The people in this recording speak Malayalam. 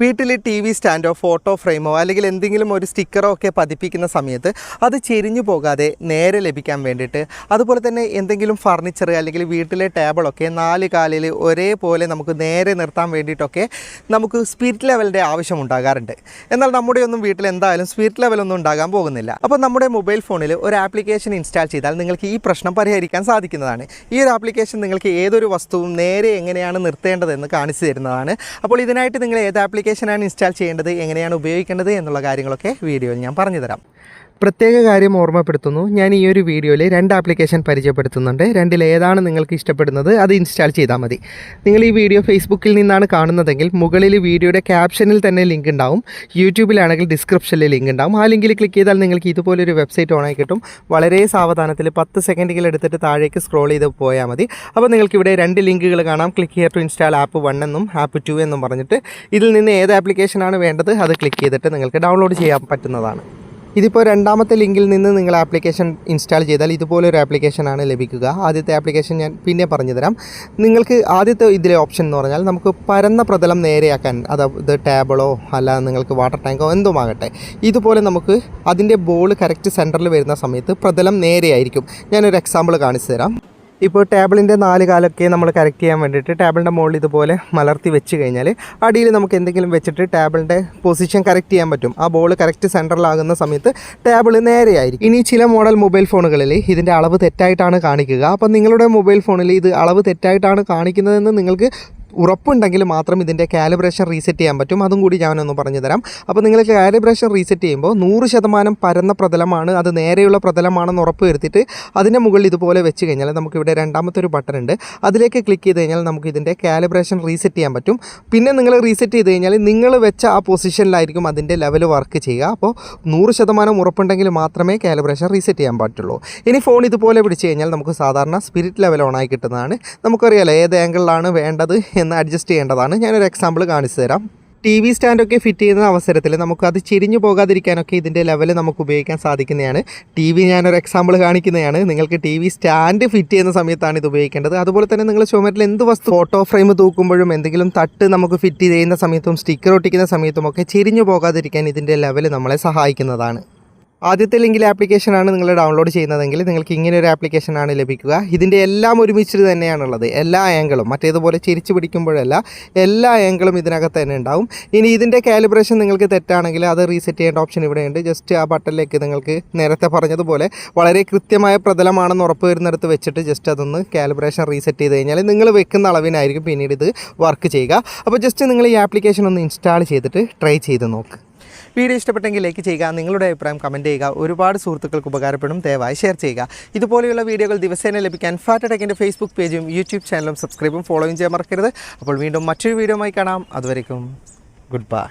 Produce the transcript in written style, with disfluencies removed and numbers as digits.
വീട്ടിൽ ടി വി സ്റ്റാൻഡോ ഫോട്ടോ ഫ്രെയിമോ അല്ലെങ്കിൽ എന്തെങ്കിലും ഒരു സ്റ്റിക്കറോ ഒക്കെ പതിപ്പിക്കുന്ന സമയത്ത് അത് ചെരിഞ്ഞു പോകാതെ നേരെ ലഭിക്കാൻ വേണ്ടിയിട്ട്, അതുപോലെ തന്നെ എന്തെങ്കിലും ഫർണിച്ചർ അല്ലെങ്കിൽ വീട്ടിലെ ടേബിളൊക്കെ 4 കാലിൽ ഒരേപോലെ നമുക്ക് നേരെ നിർത്താൻ വേണ്ടിയിട്ടൊക്കെ നമുക്ക് സ്പിരിറ്റ് ലെവലിൻ്റെ ആവശ്യമുണ്ടാകാറുണ്ട്. എന്നാൽ നമ്മുടെ ഒന്നും വീട്ടിൽ എന്തായാലും സ്പിരിറ്റ് ലെവലൊന്നും ഉണ്ടാകാൻ പോകുന്നില്ല. അപ്പോൾ നമ്മുടെ മൊബൈൽ ഫോണിൽ ഒരു ആപ്ലിക്കേഷൻ ഇൻസ്റ്റാൾ ചെയ്താൽ നിങ്ങൾക്ക് ഈ പ്രശ്നം പരിഹരിക്കാൻ സാധിക്കുന്നതാണ്. ഈ ഒരു ആപ്ലിക്കേഷൻ നിങ്ങൾക്ക് ഏതൊരു വസ്തുവും നേരെ എങ്ങനെയാണ് നിർത്തേണ്ടതെന്ന് കാണിച്ചു തരുന്നതാണ്. അപ്പോൾ ഇതിനായിട്ട് നിങ്ങൾ ഏത് ആപ്ലിക്കേഷനാണ് ഇൻസ്റ്റാൾ ചെയ്യേണ്ടത്, എങ്ങനെയാണ് ഉപയോഗിക്കേണ്ടത് എന്നുള്ള കാര്യങ്ങളൊക്കെ വീഡിയോയിൽ ഞാൻ പറഞ്ഞു തരാം. പ്രത്യേക കാര്യം ഓർമ്മപ്പെടുത്തുന്നു, ഞാൻ ഈ ഒരു വീഡിയോയിൽ 2 ആപ്ലിക്കേഷൻ പരിചയപ്പെടുത്തുന്നുണ്ട്. രണ്ടിൽ ഏതാണ് നിങ്ങൾക്ക് ഇഷ്ടപ്പെടുന്നത് അത് ഇൻസ്റ്റാൾ ചെയ്താൽ മതി. നിങ്ങൾ ഈ വീഡിയോ ഫേസ്ബുക്കിൽ നിന്നാണ് കാണുന്നതെങ്കിൽ മുകളിൽ വീഡിയോയുടെ ക്യാപ്ഷനിൽ തന്നെ ലിങ്ക് ഉണ്ടാവും. യൂട്യൂബിലാണെങ്കിൽ ഡിസ്ക്രിപ്ഷനിൽ ലിങ്ക് ഉണ്ടാവും. ആ ലിങ്കിൽ ക്ലിക്ക് ചെയ്താൽ നിങ്ങൾക്ക് ഇതുപോലൊരു വെബ്സൈറ്റ് ഓണായി കിട്ടും. വളരെ സാവധാനത്തിൽ 10 സെക്കൻഡുകൾ എടുത്തിട്ട് താഴേക്ക് സ്ക്രോൾ ചെയ്ത് പോയാൽ മതി. അപ്പോൾ നിങ്ങൾക്കിവിടെ 2 ലിങ്കുകൾ കാണാം. Click here to install app 1 എന്നും ആപ്പ് 2 എന്നും പറഞ്ഞിട്ട് ഇതിൽ നിന്ന് ഏത് ആപ്ലിക്കേഷനാണ് വേണ്ടത് അത് ക്ലിക്ക് ചെയ്തിട്ട് നിങ്ങൾക്ക് ഡൗൺലോഡ് ചെയ്യാൻ പറ്റുന്നതാണ്. ഇതിപ്പോൾ രണ്ടാമത്തെ ലിങ്കിൽ നിന്ന് നിങ്ങൾ ആപ്ലിക്കേഷൻ ഇൻസ്റ്റാൾ ചെയ്താൽ ഇതുപോലൊരു ആപ്ലിക്കേഷനാണ് ലഭിക്കുക. ആദ്യത്തെ ആപ്ലിക്കേഷൻ ഞാൻ പിന്നെ പറഞ്ഞു തരാം. നിങ്ങൾക്ക് ആദ്യത്തെ ഇതിലെ ഓപ്ഷൻ എന്ന് പറഞ്ഞാൽ നമുക്ക് പരന്ന പ്രതലം നേരെയാക്കാൻ, അതായത് ടേബിളോ അല്ല നിങ്ങൾക്ക് വാട്ടർ ടാങ്കോ എന്തുമാകട്ടെ, ഇതുപോലെ നമുക്ക് അതിൻ്റെ ബോൾ കറക്റ്റ് സെൻറ്ററിൽ വരുന്ന സമയത്ത് പ്രതലം നേരെയായിരിക്കും. ഞാനൊരു എക്സാമ്പിൾ കാണിച്ചു തരാം. ഇപ്പോൾ ടേബിളിൻ്റെ 4 കാലൊക്കെ നമ്മൾ കറക്റ്റ് ചെയ്യാൻ വേണ്ടിയിട്ട് ടേബിളിൻ്റെ മുകളിൽ ഇതുപോലെ മലർത്തി വെച്ച് കഴിഞ്ഞാൽ അടിയിൽ നമുക്ക് എന്തെങ്കിലും വെച്ചിട്ട് ടേബിളിൻ്റെ പൊസിഷൻ കറക്റ്റ് ചെയ്യാൻ പറ്റും. ആ ബോൾ കറക്റ്റ് സെൻറ്ററിലാകുന്ന സമയത്ത് ടേബിൾ നേരെയായിരിക്കും. ഇനി ചില മോഡൽ മൊബൈൽ ഫോണുകളിൽ ഇതിൻ്റെ അളവ് തെറ്റായിട്ടാണ് കാണിക്കുക. അപ്പോൾ നിങ്ങളുടെ മൊബൈൽ ഫോണിൽ ഇത് അളവ് തെറ്റായിട്ടാണ് കാണിക്കുന്നതെന്ന് നിങ്ങൾക്ക് ഉറപ്പുണ്ടെങ്കിൽ മാത്രം ഇതിൻ്റെ കാലിബ്രേഷൻ റീസെറ്റ് ചെയ്യാൻ പറ്റും. അതും കൂടി ഞാനൊന്ന് പറഞ്ഞു തരാം. അപ്പോൾ നിങ്ങൾ കാലിബ്രേഷൻ റീസെറ്റ് ചെയ്യുമ്പോൾ 100% പരന്ന പ്രതലമാണ്, അത് നേരെയുള്ള പ്രതലമാണെന്ന് ഉറപ്പ് വരുത്തിയിട്ട് അതിൻ്റെ മുകളിൽ ഇതുപോലെ വെച്ച് കഴിഞ്ഞാൽ നമുക്കിവിടെ രണ്ടാമത്തെ ഒരു ബട്ടൺ ഉണ്ട്. അതിലേക്ക് ക്ലിക്ക് ചെയ്ത് കഴിഞ്ഞാൽ നമുക്ക് ഇതിൻ്റെ കാലിബ്രേഷൻ റീസെറ്റ് ചെയ്യാൻ പറ്റും. പിന്നെ നിങ്ങൾ റീസെറ്റ് ചെയ്ത് കഴിഞ്ഞാൽ നിങ്ങൾ വെച്ച ആ പൊസിഷനിലായിരിക്കും അതിൻ്റെ ലെവൽ വർക്ക് ചെയ്യുക. അപ്പോൾ 100% ഉറപ്പുണ്ടെങ്കിൽ മാത്രമേ കാലിബ്രേഷൻ റീസെറ്റ് ചെയ്യാൻ പറ്റുള്ളൂ. ഇനി ഫോൺ ഇതുപോലെ പിടിച്ച് കഴിഞ്ഞാൽ നമുക്ക് സാധാരണ സ്പിരിറ്റ് ലെവൽ ഓണായി കിട്ടുന്നതാണ്. നമുക്കറിയാലോ ഏത് ആംഗിളിലാണ് വേണ്ടത് എന്ന് അഡ്ജസ്റ്റ് ചെയ്യേണ്ടതാണ്. ഞാനൊരു എക്സാമ്പിൾ കാണിച്ചു തരാം. ടി വി സ്റ്റാൻഡൊക്കെ ഫിറ്റ് ചെയ്യുന്ന അവസരത്തിൽ നമുക്കത് ചെരിഞ്ഞു പോകാതിരിക്കാനൊക്കെ ഇതിൻ്റെ ലെവൽ നമുക്ക് ഉപയോഗിക്കാൻ സാധിക്കുന്നതാണ്. ടി വി ഞാനൊരു എക്സാമ്പിൾ കാണിക്കുന്നതാണ്. നിങ്ങൾക്ക് ടി വി സ്റ്റാൻഡ് ഫിറ്റ് ചെയ്യുന്ന സമയത്താണ് ഇത് ഉപയോഗിക്കേണ്ടത്. അതുപോലെ തന്നെ നിങ്ങൾ ചുമരിൽ എന്ത് വസ്തു ഫോട്ടോ ഫ്രെയിം തൂക്കുമ്പോഴും എന്തെങ്കിലും തട്ട് നമുക്ക് ഫിറ്റ് ചെയ്യുന്ന സമയത്തും സ്റ്റിക്കർ ഒട്ടിക്കുന്ന സമയത്തുമൊക്കെ ചെരിഞ്ഞു പോകാതിരിക്കാൻ ഇതിൻ്റെ ലെവൽ നമ്മളെ സഹായിക്കുന്നതാണ്. ആദ്യത്തെ ലിങ്കിൽ ആപ്ലിക്കേഷനാണ് നിങ്ങൾ ഡൗൺലോഡ് ചെയ്യുന്നതെങ്കിൽ നിങ്ങൾക്ക് ഇങ്ങനെ ഒരു ആപ്ലിക്കേഷനാണ് ലഭിക്കുക. ഇതിൻ്റെ എല്ലാം ഒരുമിച്ച് തന്നെയാണുള്ളത്. എല്ലാ ആംഗിളും മറ്റേതുപോലെ ചിരിച്ചു പിടിക്കുമ്പോഴല്ല, എല്ലാ ആംഗിളും ഇതിനകത്ത് തന്നെ ഉണ്ടാവും. ഇനി ഇതിൻ്റെ കാലിബ്രേഷൻ നിങ്ങൾക്ക് തെറ്റാണെങ്കിൽ അത് റീസെറ്റ് ചെയ്യേണ്ട ഓപ്ഷൻ ഇവിടെയുണ്ട്. ജസ്റ്റ് ആ ബട്ടണിലേക്ക് നിങ്ങൾക്ക് നേരത്തെ പറഞ്ഞതുപോലെ വളരെ കൃത്യമായ പ്രതലമാണെന്ന് ഉറപ്പ് വരുന്നിടത്ത് വെച്ചിട്ട് ജസ്റ്റ് അതൊന്ന് കാലിബ്രേഷൻ റീസെറ്റ് ചെയ്ത് കഴിഞ്ഞാൽ നിങ്ങൾ വെക്കുന്ന അളവിനായിരിക്കും പിന്നീട് ഇത് വർക്ക് ചെയ്യുക. അപ്പോൾ ജസ്റ്റ് നിങ്ങൾ ഈ ആപ്ലിക്കേഷൻ ഒന്ന് ഇൻസ്റ്റാൾ ചെയ്തിട്ട് ട്രൈ ചെയ്ത് നോക്ക്. വീഡിയോ ഇഷ്ടപ്പെട്ടെങ്കിൽ ലൈക്ക് ചെയ്യുക, നിങ്ങളുടെ അഭിപ്രായം കമൻറ്റ് ചെയ്യുക. ഒരുപാട് സുഹൃത്തുക്കൾക്ക് ഉപകാരപ്പെടും, ദയവായി ഷെയർ ചെയ്യുക. ഇതുപോലെയുള്ള വീഡിയോകൾ ദിവസേന ലഭിക്കാൻ ഫാറ്റ് ടെക്കിൻ്റെ ഫേസ്ബുക്ക് പേജും യൂട്യൂബ് ചാനലും സബ്സ്ക്രൈബും ഫോളോയും ചെയ്യാൻ മറക്കരുത്. അപ്പോൾ വീണ്ടും മറ്റൊരു വീഡിയോയുമായി കാണാം. അതുവരേക്കും ഗുഡ് ബൈ.